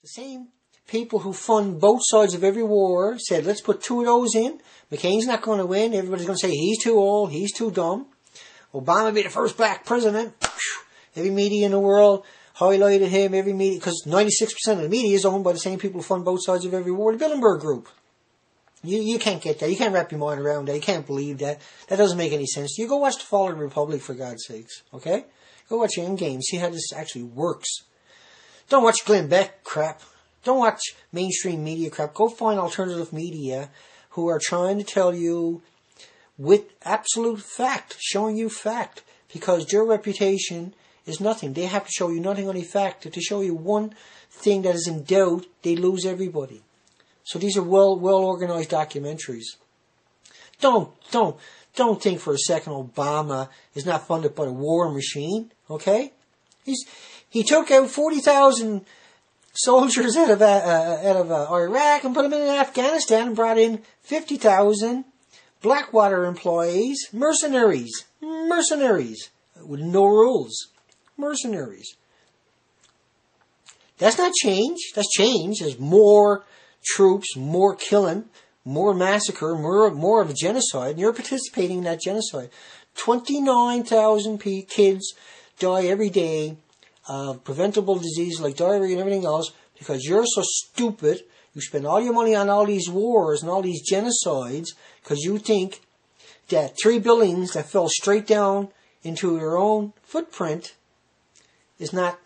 The same people who fund both sides of every war said, let's put 2 of those in. McCain's not going to win. Everybody's going to say he's too old, he's too dumb. Obama will be the first black president. Every media in the world highlighted him. Every media, because 96% of the media is owned by the same people who fund both sides of every war. The Bilderberg Group. You can't get that. You can't wrap your mind around that. You can't believe that. That doesn't make any sense. You go watch The Fall of the Republic, for God's sakes. Okay? Go watch Endgame. See how this actually works. Don't watch Glenn Beck crap. Don't watch mainstream media crap. Go find alternative media who are trying to tell you with absolute fact, showing you fact, because their reputation is nothing. They have to show you nothing, only fact. If they show you one thing that is in doubt, they lose everybody. So these are well organized documentaries. Don't think for a second Obama is not funded by the war machine. Okay, he took out 40,000 soldiers out of Iraq and put them in Afghanistan and brought in 50,000 Blackwater employees, mercenaries with no rules, mercenaries. That's not change. That's change. There's more troops, more killing, more massacre, more of a genocide, and you're participating in that genocide. 29,000 kids die every day of preventable diseases like diarrhea and everything else because you're so stupid. You spend all your money on all these wars and all these genocides because you think that 3 buildings that fell straight down into your own footprint is no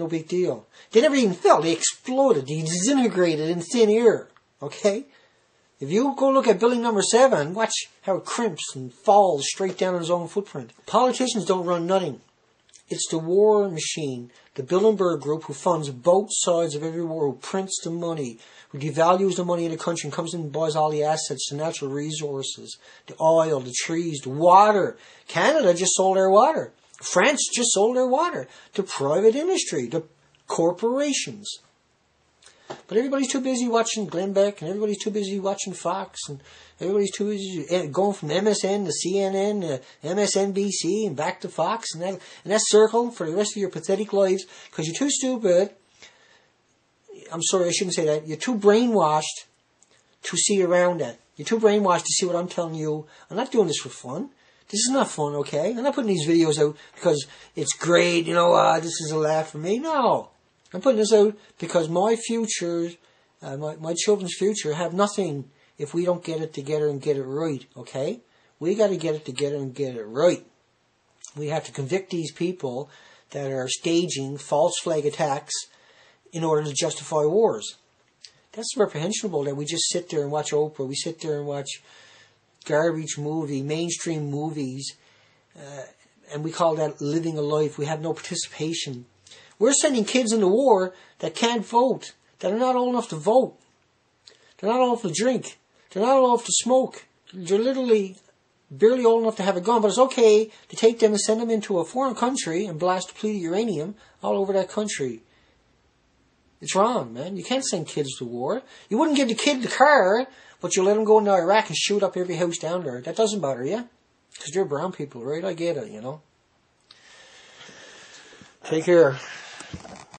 big deal. They never even fell. They exploded. They disintegrated in thin air. Okay? If you go look at building number 7, watch how it crimps and falls straight down on its own footprint. Politicians don't run nothing. It's the war machine, the Bilderberg Group, who funds both sides of every war, who prints the money, who devalues the money in the country and comes in and buys all the assets, the natural resources, the oil, the trees, the water. Canada just sold their water. France just sold their water to private industry, to corporations. But everybody's too busy watching Glenn Beck, and everybody's too busy watching Fox, and everybody's too busy going from MSN to CNN to MSNBC and back to Fox, and that circle for the rest of your pathetic lives, because you're too stupid. I'm sorry, I shouldn't say that. You're too brainwashed to see around that. You're too brainwashed to see what I'm telling you. I'm not doing this for fun. This is not fun, okay? I'm not putting these videos out because it's great, this is a laugh for me. No. I'm putting this out because my future, my children's future have nothing if we don't get it together and get it right, okay? We got to get it together and get it right. We have to convict these people that are staging false flag attacks in order to justify wars. That's reprehensible that we just sit there and watch Oprah. We sit there and watch garbage mainstream movies, and we call that living a life. We have no participation. We're sending kids into war that can't vote, that are not old enough to vote. They're not old enough to drink. They're not old enough to smoke. They're literally barely old enough to have a gun, but it's okay to take them and send them into a foreign country and blast depleted uranium all over that country. It's wrong, man. You can't send kids to war. You wouldn't give the kid the car, but you let them go into Iraq and shoot up every house down there. That doesn't bother you. Because they're brown people, right? I get it, Take care.